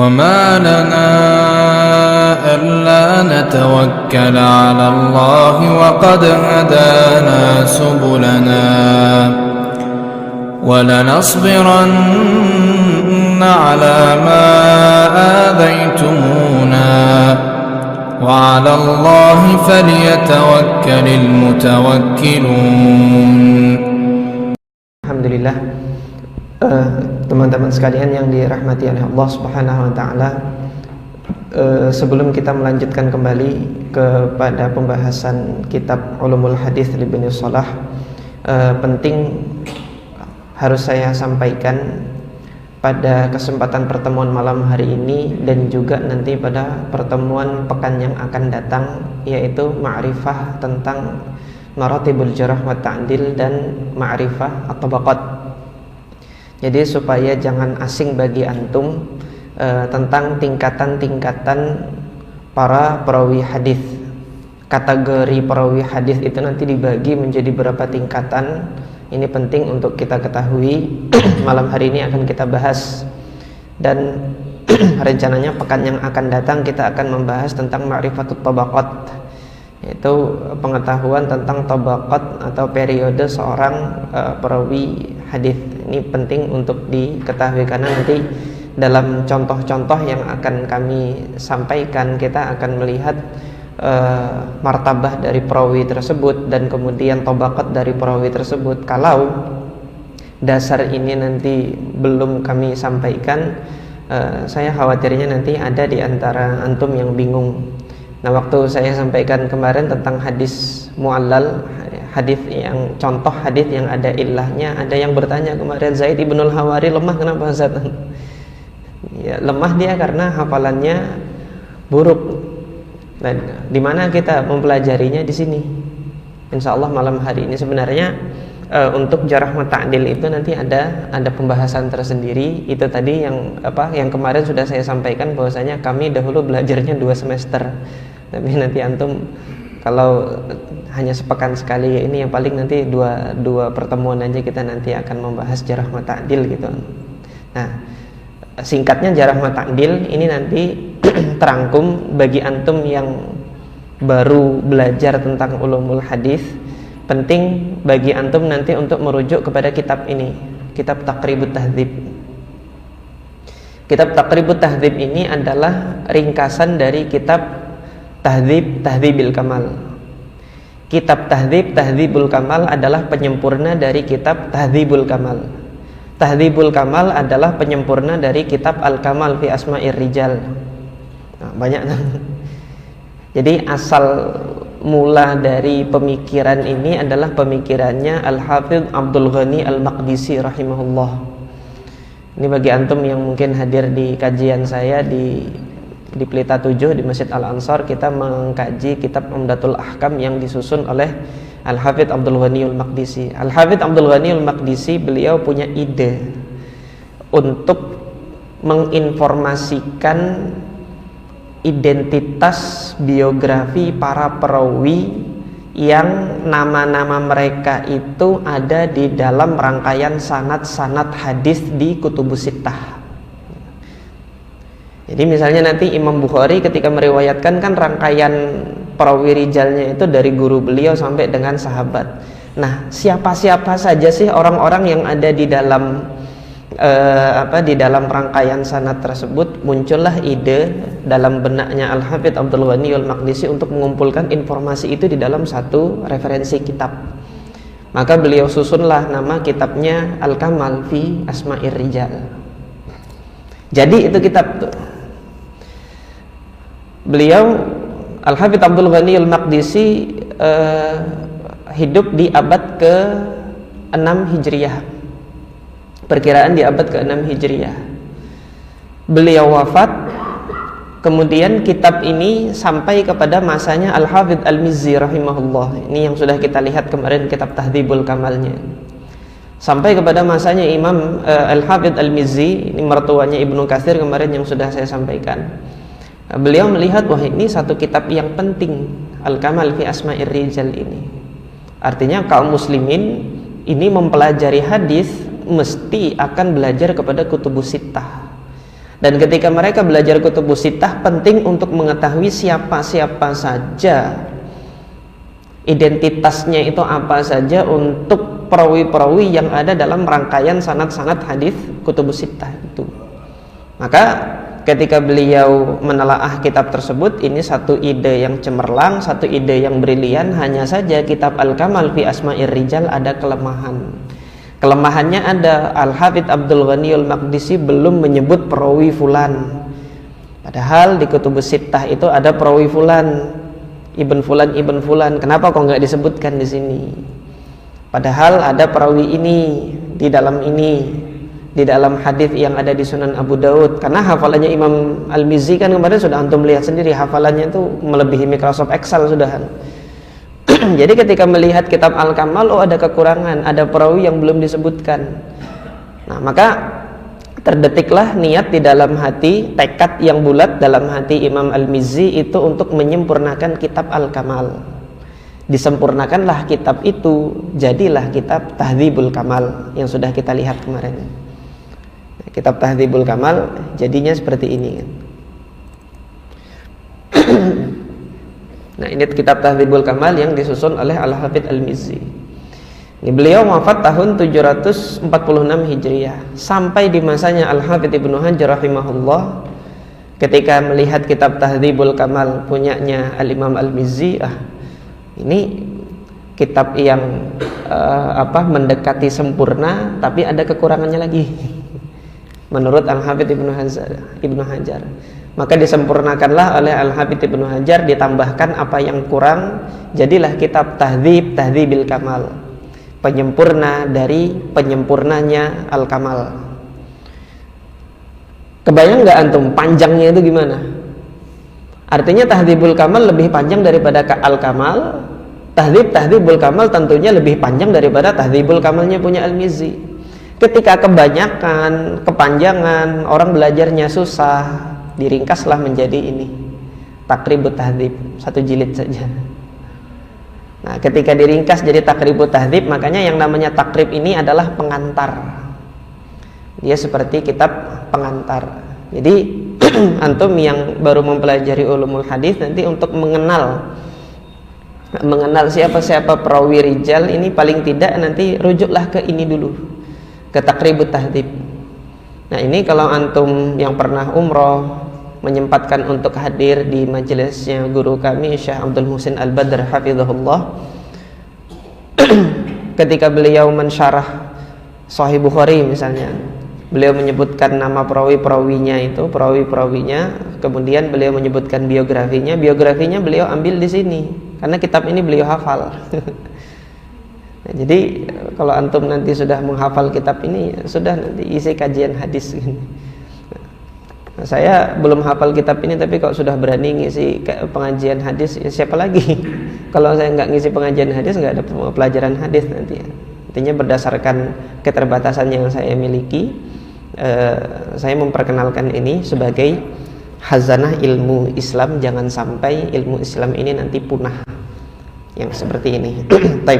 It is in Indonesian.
وما لنا ألا نتوكل على الله وقد هدانا سبلنا ولنصبرن على ما آذيتمونا وعلى الله فليتوكل المتوكلون. Alhamdulillah, teman-teman sekalian yang dirahmati oleh Allah Subhanahu wa taala, sebelum kita melanjutkan kembali kepada pembahasan kitab Ulumul Hadis Ibnu Shalah, penting harus saya sampaikan pada kesempatan pertemuan malam hari ini dan juga nanti pada pertemuan pekan yang akan datang, yaitu ma'rifah tentang maratibul jarh wa ta'dil dan ma'rifah at-tabaqat. Jadi supaya jangan asing bagi antum tentang tingkatan-tingkatan para perawi hadis. Kategori perawi hadis itu nanti dibagi menjadi berapa tingkatan. Ini penting untuk kita ketahui. Malam hari ini akan kita bahas, dan rencananya pekan yang akan datang kita akan membahas tentang ma'rifatut tabaqat, yaitu pengetahuan tentang tabaqat atau periode seorang perawi hadis. Ini penting untuk diketahui karena nanti dalam contoh-contoh yang akan kami sampaikan kita akan melihat martabah dari perawi tersebut dan kemudian tabaqat dari perawi tersebut. Kalau dasar ini nanti belum kami sampaikan, saya khawatirnya nanti ada di antara antum yang bingung. Nah, waktu saya sampaikan kemarin tentang hadis mu'allal, hadis yang contoh hadis yang ada illahnya, ada yang bertanya kemarin, Zaid ibnul Hawari lemah, kenapa Ustaz? Ya, lemah dia karena hafalannya buruk. Dan di mana kita mempelajarinya di sini. Insyaallah malam hari ini sebenarnya untuk jarh wa ta'dil itu nanti ada pembahasan tersendiri. Itu tadi yang kemarin sudah saya sampaikan bahwasanya kami dahulu belajarnya 2 semester. Tapi nanti antum kalau hanya sepekan sekali, ini yang paling nanti dua pertemuan aja kita nanti akan membahas jarh wa ta'dil gitu. Nah, singkatnya jarh wa ta'dil ini nanti terangkum bagi antum yang baru belajar tentang ulumul hadis. Penting bagi antum nanti untuk merujuk kepada kitab ini, kitab Taqribut Tahdzib. Kitab Taqribut Tahdzib ini adalah ringkasan dari kitab Tahdzibil Kamal. Kitab Tahdzibul Kamal adalah penyempurna dari kitab Tahdzibul Kamal. Tahdzibul Kamal adalah penyempurna dari kitab Al-Kamal fi Asma'ir Rijal. Nah, banyak. Jadi asal mula dari pemikiran ini adalah pemikirannya Al-Hafidh Abdul Ghani Al-Maqdisi rahimahullah. Ini bagi antum yang mungkin hadir di kajian saya di Pelita 7 di Masjid Al-Ansar, kita mengkaji kitab Umdatul Ahkam yang disusun oleh Al-Hafidh Abdul Ghani Al-Maqdisi. Al-Hafidh Abdul Ghani Al-Maqdisi, beliau punya ide untuk menginformasikan identitas biografi para perawi yang nama-nama mereka itu ada di dalam rangkaian sanad-sanad hadis di Kutubus Sittah. Jadi misalnya nanti Imam Bukhari ketika meriwayatkan kan rangkaian perawi rijalnya itu dari guru beliau sampai dengan sahabat. Nah, siapa-siapa saja sih orang-orang yang ada di dalam di dalam rangkaian sanad tersebut? Muncullah ide dalam benaknya Al-Hafidh Abdul Ghani Al-Maqdisi untuk mengumpulkan informasi itu di dalam satu referensi kitab. Maka beliau susunlah nama kitabnya Al-Kamal fi Asma'ir Rijal. Jadi itu kitab tuh. Beliau Al-Hafidh Abdul Ghani Al-Maqdisi hidup di abad ke-6 Hijriah. Perkiraan di abad ke-6 Hijriah. Beliau wafat, kemudian kitab ini sampai kepada masanya Al-Hafidh Al-Mizzi rahimahullah. Ini yang sudah kita lihat kemarin, kitab Tahdzibul Kamalnya. Sampai kepada masanya Imam Al-Hafidh Al-Mizzi, ini mertuanya Ibnu Katsir kemarin yang sudah saya sampaikan. Beliau melihat, wah ini satu kitab yang penting, Al-Kamal fi Asma'ir Rijal ini. Artinya kaum muslimin ini mempelajari hadis mesti akan belajar kepada Kutubus Sittah. Dan ketika mereka belajar kutubus sittah, penting untuk mengetahui siapa-siapa saja, identitasnya itu apa saja untuk perawi-perawi yang ada dalam rangkaian sanad-sanad hadis kutubus sittah itu. Maka ketika beliau menelaah kitab tersebut, ini satu ide yang cemerlang, satu ide yang brilian. Hanya saja kitab Al-Kamal fi Asma'ir Rijal ada kelemahan. Kelemahannya ada, Al-Hafidz Abdul Ghani Al-Maqdisi belum menyebut perawi fulan. Padahal di kutubus sittah itu ada perawi fulan, Ibn Fulan, Ibn Fulan. Kenapa kok nggak disebutkan di sini? Padahal ada perawi ini di dalam hadis yang ada di Sunan Abu Daud. Karena hafalannya Imam Al-Mizzi kan kemarin sudah antum lihat sendiri, hafalannya itu melebihi Microsoft Excel sudah. Jadi ketika melihat kitab Al-Kamal, ada kekurangan, ada perawi yang belum disebutkan. Nah, maka terdetiklah niat di dalam hati, tekad yang bulat dalam hati Imam Al-Mizzi itu untuk menyempurnakan kitab Al-Kamal. Disempurnakanlah kitab itu, jadilah kitab Tahdzibul Kamal yang sudah kita lihat kemarin. Kitab Tahdzibul Kamal jadinya seperti ini. Nah, ini kitab Tahdzibul Kamal yang disusun oleh Al-Hafidz Al-Mizzi. Ini beliau wafat tahun 746 Hijriah. Sampai di masanya Al-Hafidz Ibnu Hajar rahimahullah, ketika melihat kitab Tahdzibul Kamal punyanya Al-Imam Al-Mizzi, ini kitab yang mendekati sempurna, tapi ada kekurangannya lagi. Menurut Al-Hafidz Ibnu Hajar. Maka disempurnakanlah oleh Al-Hafidz Ibnu Hajar, ditambahkan apa yang kurang, jadilah kitab Tahdzibil Kamal, penyempurna dari penyempurnanya Al-Kamal. Kebayang nggak antum panjangnya itu gimana? Artinya Tahdzibul Kamal lebih panjang daripada Al-Kamal. Tahdzibul Kamal tentunya lebih panjang daripada Tahdzibul Kamalnya punya Al-Mizzi. Ketika kebanyakan, kepanjangan, orang belajarnya susah, diringkaslah menjadi ini, Taqribut Tahdzib, 1 jilid saja. Nah, ketika diringkas jadi Taqribut Tahdzib, makanya yang namanya takrib ini adalah pengantar. Dia seperti kitab pengantar. Jadi antum yang baru mempelajari ulumul hadis nanti untuk mengenal siapa-siapa perawi rijal ini, paling tidak nanti rujuklah ke ini dulu, ke Taqribut Tahdzib. Nah, ini kalau antum yang pernah umroh menyempatkan untuk hadir di majelisnya guru kami Syekh Abdul Muhsin Al-Badr hafizahullah, ketika beliau mensyarah Sahih Bukhari misalnya, beliau menyebutkan nama perawi-perawinya, kemudian beliau menyebutkan biografinya beliau ambil di sini karena kitab ini beliau hafal. Nah, jadi kalau antum nanti sudah menghafal kitab ini, sudah nanti isi kajian hadis ini. Nah, saya belum hafal kitab ini, tapi kalau sudah berani ngisi pengajian hadis, ya siapa lagi? Kalau saya nggak ngisi pengajian hadis, nggak ada pelajaran hadis nanti. Artinya berdasarkan keterbatasan yang saya miliki, saya memperkenalkan ini sebagai khazanah ilmu Islam. Jangan sampai ilmu Islam ini nanti punah yang seperti ini.